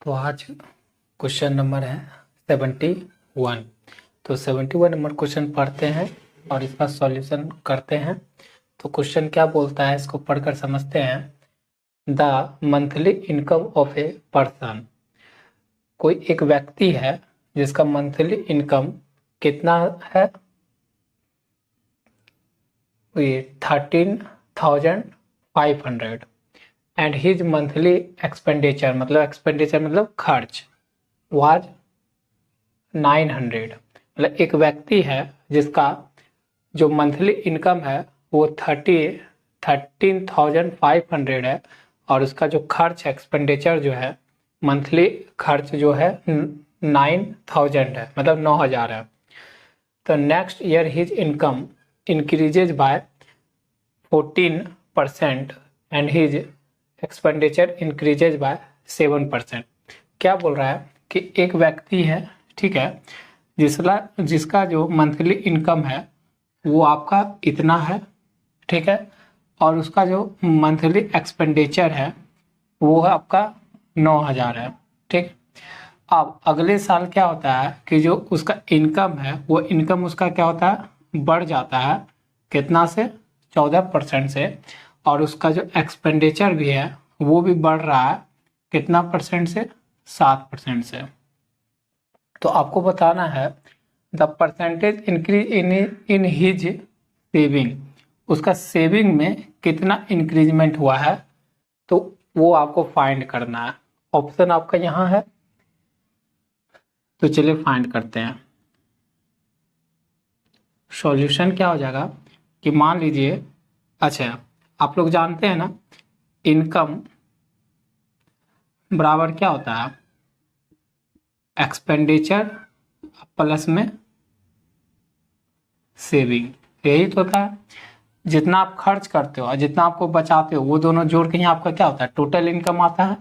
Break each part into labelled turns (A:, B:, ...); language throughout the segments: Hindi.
A: तो आज क्वेश्चन नंबर है 71। तो 71 नंबर क्वेश्चन पढ़ते हैं और इसका सॉल्यूशन करते हैं। तो क्वेश्चन क्या बोलता है इसको पढ़कर समझते हैं। The monthly income of a person, कोई एक व्यक्ति है जिसका मंथली इनकम कितना है, 13,500 एंड हिज मंथली एक्सपेंडिचर मतलब खर्च वाज 900। मतलब एक व्यक्ति है जिसका जो मंथली इनकम है वो 13,500 है और उसका जो खर्च एक्सपेंडिचर जो है मंथली खर्च जो है 9,000 है, मतलब 9,000 है। तो next year his income increases by 14% and his expenditure increases by 7%। क्या बोल रहा है कि एक व्यक्ति है, ठीक है, जिसका जो मंथली इनकम है वो आपका इतना है, ठीक है, और उसका जो मंथली एक्सपेंडिचर है वो आपका 9,000 है, ठीक। अब अगले साल क्या होता है कि जो उसका इनकम है वो इनकम उसका क्या होता है, बढ़ जाता है, कितना से, 14% से, और उसका जो एक्सपेंडिचर भी है वो भी बढ़ रहा है, कितना परसेंट से, 7% से। तो आपको बताना है the percentage increase in his saving, उसका सेविंग में कितना इंक्रीजमेंट हुआ है, तो वो आपको फाइंड करना है। ऑप्शन आपका यहाँ है, तो चलिए फाइंड करते हैं। सॉल्यूशन क्या हो जाएगा कि मान लीजिए, अच्छा आप लोग जानते हैं ना इनकम बराबर क्या होता है, एक्सपेंडिचर प्लस में सेविंग, यही तो होता है। जितना आप खर्च करते हो और जितना आपको बचाते हो वो दोनों जोड़ के ही आपका क्या होता है, टोटल इनकम आता है,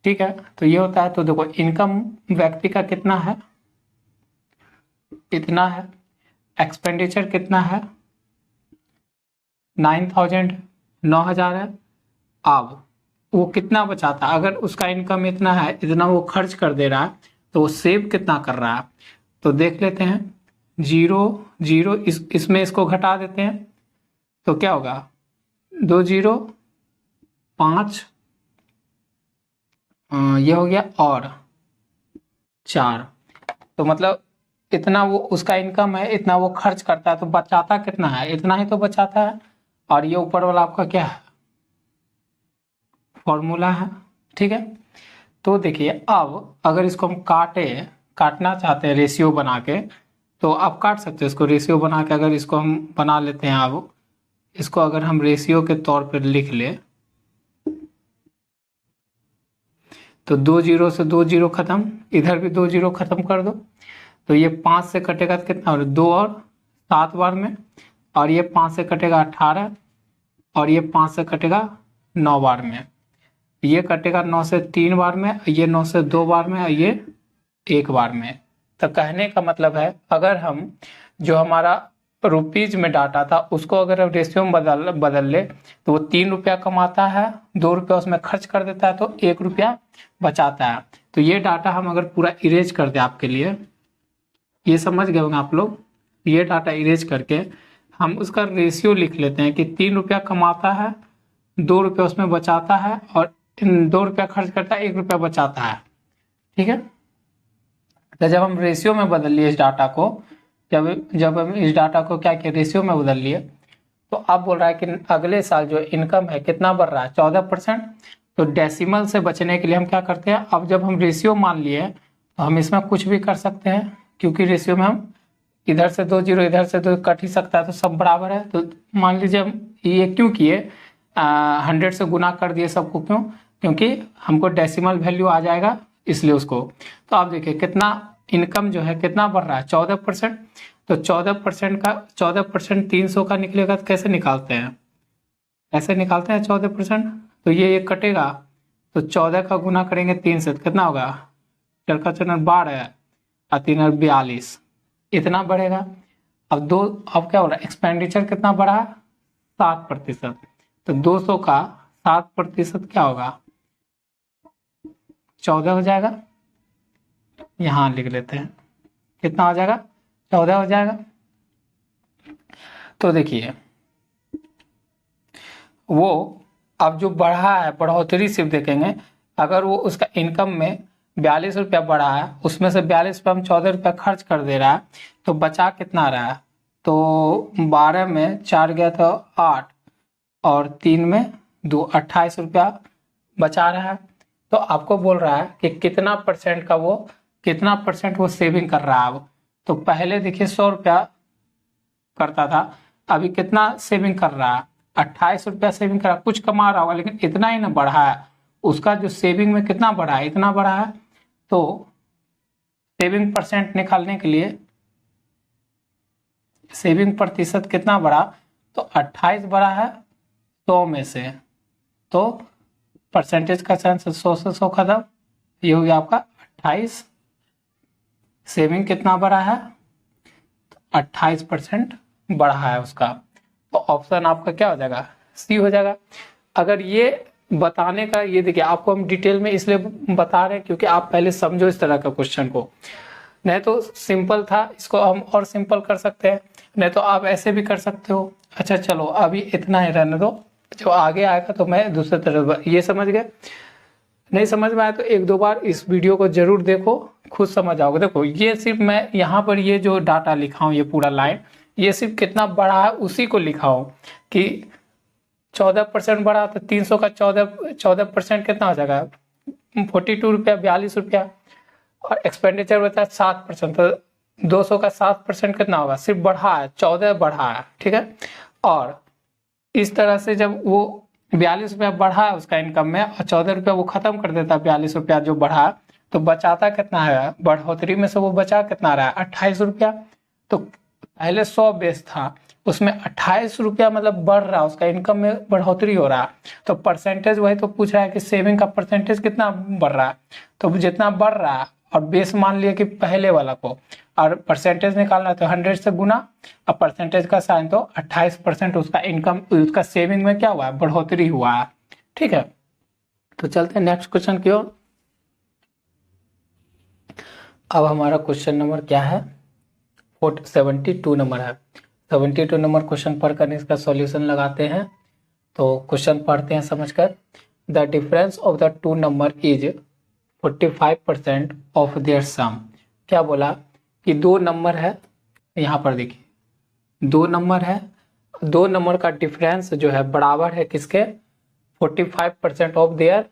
A: ठीक है। तो ये होता है। तो देखो इनकम व्यक्ति का कितना है, इतना है, एक्सपेंडिचर कितना है, 9,000, 9,000 है। अब वो कितना बचाता है, अगर उसका इनकम इतना है, इतना वो खर्च कर दे रहा है, तो वो सेव कितना कर रहा है, तो देख लेते हैं। 0 इसमें इसको घटा देते हैं तो क्या होगा, 2 0 5, ये हो गया, और 4। तो मतलब इतना वो उसका इनकम है, इतना वो खर्च करता है, तो बचाता कितना है, इतना ही तो बचाता है। और ये ऊपर वाला आपका क्या है, फॉर्मूला है, ठीक है। तो देखिए अब अगर इसको हम काटना चाहते हैं रेशियो बना के, तो आप काट सकते हैं इसको रेशियो बना के। अगर इसको हम बना लेते हैं, अब इसको अगर हम रेशियो के तौर पर लिख ले, तो 2 0 से 2 0 खत्म, इधर भी 2 0 खत्म कर दो, तो ये 5 से कटेगा तो कितना, और 2 और 7 बार में, और ये 5 से कटेगा 18, और ये 5 से कटेगा 9 बार में, ये कटेगा 9 से 3 बार में, ये 9 से 2 बार में, और ये 1 बार में। तो कहने का मतलब है अगर हम जो हमारा रुपीज में डाटा था उसको अगर हम रेशियो में बदल ले, तो वो 3 रुपया कमाता है, 2 रुपया उसमें खर्च कर देता है, तो 1 रुपया बचाता है। तो ये डाटा हम अगर पूरा इरेज कर दे आपके लिए, ये समझ गए होंगे आप लोग, ये डाटा इरेज करके हम उसका रेशियो लिख लेते हैं कि 3 रुपया कमाता है, 2 रुपया उसमें बचाता है, और 2 रुपया खर्च करता है, 1 रुपया बचाता है, ठीक है। तो जब हम रेशियो में बदल लिए इस डाटा को, जब हम इस डाटा को क्या किया, रेशियो में बदल लिए, तो अब बोल रहा है कि अगले साल जो इनकम है कितना बढ़ रहा है, 14%। तो डेसिमल से बचने के लिए हम क्या करते हैं, अब जब हम रेशियो मान लिए तो हम इसमें कुछ भी कर सकते हैं, क्योंकि रेशियो में हम इधर से 2 0 इधर से 2 कट ही सकता है, तो सब बराबर है। तो मान लीजिए हम ये क्यों किए, 100 से गुना कर दिए सबको, क्यों, क्योंकि हमको डेसिमल वैल्यू आ जाएगा इसलिए उसको। तो आप देखिए कितना इनकम जो है कितना बढ़ रहा है, 14%। तो 14% का 14% 300 का निकलेगा, तो कैसे निकालते हैं, ऐसे निकालते हैं 14%। तो ये कटेगा, तो 14 का गुना करेंगे 3 से, तो कितना होगा, 4 का 12 और 3 42, इतना बढ़ेगा। अब क्या हो रहा है, एक्सपेंडिचर कितना बढ़ा, 7%। तो 200 का 7% क्या होगा, 14 हो जाएगा, यहाँ लिख लेते हैं कितना हो जाएगा 14 हो जाएगा। तो देखिए वो अब जो बढ़ा है बढ़ोतरी सिर्फ देखेंगे, अगर वो उसका इनकम में 42 रुपया बढ़ा है, उसमें से 42 रुपया हम 14 रुपया खर्च कर दे रहा है, तो बचा कितना रहा है, तो 12 में 4 गया तो 8 और 3 में 2 28 रुपया बचा रहा है। तो आपको बोल रहा है कि कितना परसेंट का वो कितना परसेंट वो सेविंग कर रहा है। अब तो पहले देखिए 100 रुपया करता था, अभी कितना सेविंग कर रहा है 28 रुपया सेविंग कर रहा है। कुछ कमा रहा होगा लेकिन इतना ही ना बढ़ा है, उसका जो सेविंग में कितना बढ़ा है इतना बढ़ा है। तो सेविंग परसेंट निकालने के लिए सेविंग प्रतिशत कितना बढ़ा, तो 28 बढ़ा है 100 में से, तो परसेंटेज का चांस 100 से 100 खत्म, ये हो गया आपका 28। सेविंग कितना बढ़ा है, 28% बढ़ा है उसका, तो ऑप्शन आपका क्या हो जाएगा सी हो जाएगा। अगर ये बताने का, ये देखिए आपको हम डिटेल में इसलिए बता रहे हैं क्योंकि आप पहले समझो इस तरह का क्वेश्चन को, नहीं तो सिंपल था, इसको हम और सिंपल कर सकते हैं, नहीं तो आप ऐसे भी कर सकते हो। अच्छा चलो अभी इतना ही रहने दो, जो आगे आएगा तो मैं दूसरे तरफ, ये समझ गए, नहीं समझ में आया तो एक दो बार इस वीडियो को जरूर देखो, खुद समझ आओगे। देखो ये सिर्फ मैं यहाँ पर ये जो डाटा लिखा हूँ, ये पूरा लाइन, ये सिर्फ कितना बढ़ा है उसी को लिखा हूँ कि 14% बढ़ा, तो 300 का 14% कितना हो जाएगा 42 रुपया 42 रुपया, और एक्सपेंडिचर होता है 7%, तो 200 का 7% कितना होगा, सिर्फ बढ़ा है 14 बढ़ा है, ठीक है। और इस तरह से जब वो 42 रुपया बढ़ा है उसका इनकम में और 14 रुपया वो खत्म कर देता है 42 रुपया जो बढ़ा, तो बचाता कितना है, बढ़ोतरी में से वो बचा कितना रहा है 28 रुपया। तो पहले 100 बेस था, उसमें 28 रुपया मतलब बढ़ रहा है, उसका इनकम में बढ़ोतरी हो रहा है, तो परसेंटेज वही तो पूछ रहा है कि सेविंग का परसेंटेज कितना बढ़ रहा है, तो जितना बढ़ रहा है और बेस मान लिया कि पहले वाला को, और परसेंटेज निकालना है तो 100 से गुना, और परसेंटेज का साइन तो 28% उसका इनकम, उसका सेविंग में क्या हुआ है बढ़ोतरी हुआ है, ठीक है। तो चलते हैं नेक्स्ट क्वेश्चन की ओर। अब हमारा क्वेश्चन नंबर क्या है 72 नंबर है। 72 नंबर क्वेश्चन पढ़कर इसका सॉल्यूशन लगाते हैं। तो क्वेश्चन पढ़ते हैं समझकर। The difference of the two number is 45% of their sum. क्या बोला कि दो नंबर है, यहाँ पर देखिए दो नंबर है, दो नंबर का डिफरेंस जो है बराबर है किसके 45% ऑफ देयर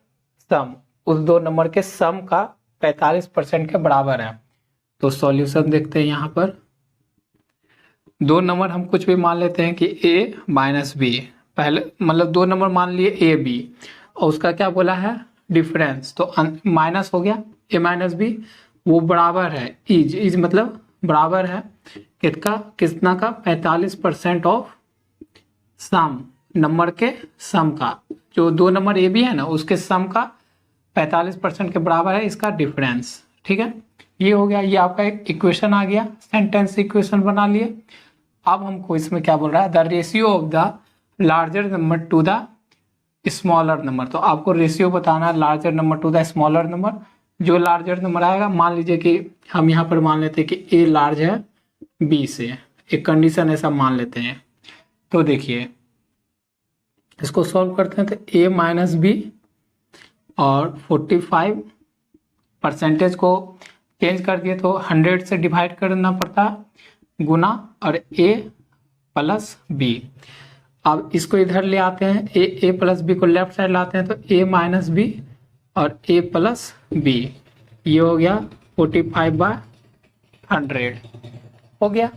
A: सम, उस दो नंबर के सम का 45% के बराबर है। तो सॉल्यूशन देखते हैं। यहाँ पर दो नंबर हम कुछ भी मान लेते हैं कि a माइनस बी, पहले मतलब दो नंबर मान लिए a b, और उसका क्या बोला है डिफरेंस, तो माइनस हो गया a माइनस बी, वो बराबर है इज मतलब बराबर है कितना का 45% ऑफ सम, नंबर के सम का, जो दो नंबर ए बी है ना उसके सम का 45% के बराबर है इसका डिफरेंस, ठीक है। ये हो गया, ये आपका एक इक्वेशन आ गया, सेंटेंस इक्वेशन बना लिए। अब हमको इसमें क्या बोल रहा है the ratio of the larger number two the smaller number, तो आपको रेशियो बताना है larger number two the smaller number. जो लार्जर नंबर आएगा, मान लीजिए कि हम यहाँ पर मान लेते हैं कि ए लार्ज है बी से, एक कंडीशन ऐसा मान लेते हैं। तो देखिए इसको सॉल्व करते हैं, तो ए माइनस बी और 45 परसेंटेज को चेंज कर दिए तो 100 से डिवाइड करना पड़ता गुना, और a प्लस बी। अब इसको इधर ले आते हैं, a प्लस बी को लेफ्ट साइड लाते हैं, तो a माइनस बी और a प्लस बी, ये हो गया 45/100 हो गया।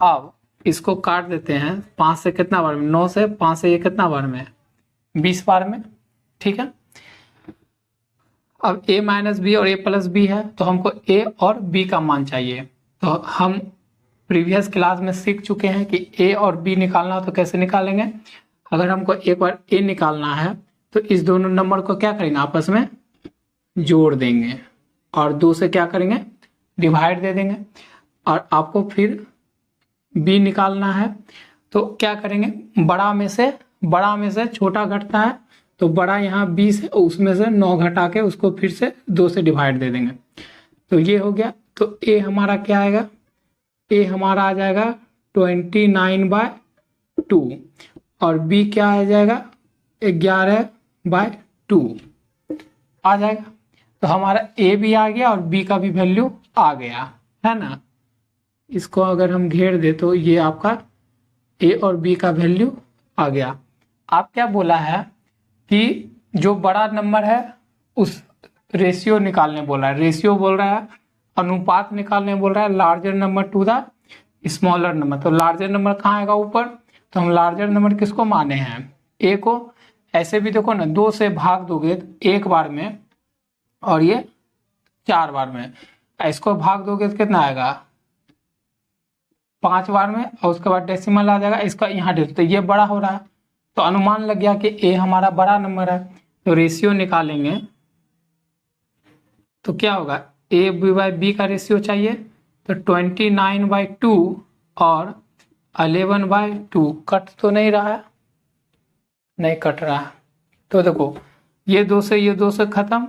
A: अब इसको काट देते हैं, 5 से कितना बार में 9 से 5 से ये कितना बार में 20 बार में, ठीक है। अब a माइनस बी और a प्लस बी है, तो हमको a और b का मान चाहिए। तो हम प्रीवियस क्लास में सीख चुके हैं कि a और b निकालना हो तो कैसे निकालेंगे। अगर हमको एक बार a निकालना है तो इस दोनों नंबर को क्या करेंगे आपस में जोड़ देंगे, और 2 से क्या करेंगे डिवाइड दे देंगे। और आपको फिर b निकालना है तो क्या करेंगे, बड़ा में से छोटा घटता है, तो बड़ा यहाँ 20 है, उसमें से 9 घटा के उसको फिर से 2 से डिवाइड दे देंगे। तो ये हो गया। तो ए हमारा क्या आएगा, ए हमारा आ जाएगा 29/2 और बी क्या आ जाएगा 11/2 आ जाएगा। तो हमारा ए भी आ गया और बी का भी वैल्यू आ गया, है ना। इसको अगर हम घेर दे तो ये आपका ए और बी का वैल्यू आ गया। आप क्या बोला है कि जो बड़ा नंबर है उस रेशियो निकालने बोला है, रेशियो बोल रहा है, अनुपात निकालने बोल रहा है, larger number two the smaller number. तो लार्जर नंबर कहाँ आएगा ऊपर, तो हम लार्जर नंबर किसको माने हैं, ए को। ऐसे भी देखो ना, 2 से भाग दोगे एक बार में और ये 4 बार में, इसको भाग दोगे तो कितना आएगा 5 बार में, और उसके बाद डेसिमल आ जाएगा, इसका यहाँ तो ये बड़ा हो रहा है। तो अनुमान लग गया कि ए हमारा बड़ा नंबर है। तो रेशियो निकालेंगे तो क्या होगा, ए बाई बी का रेशियो चाहिए, तो 29/2 और 11/2 कट तो नहीं रहा है, नहीं कट रहा है। तो देखो ये 2 से खत्म,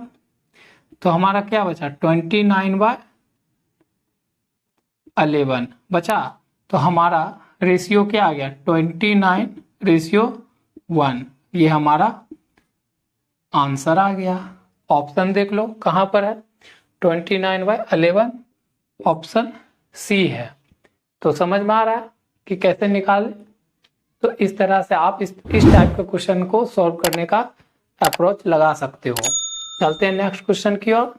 A: तो हमारा क्या बचा 29/11 बचा। तो हमारा रेशियो क्या आ गया 29/1, ये हमारा आंसर आ गया। ऑप्शन देख लो कहाँ पर है, 29/11 ऑप्शन सी है। तो समझ में आ रहा है कि कैसे निकालें। तो इस तरह से आप इस टाइप के क्वेश्चन को सॉल्व करने का अप्रोच लगा सकते हो। चलते हैं नेक्स्ट क्वेश्चन की ओर।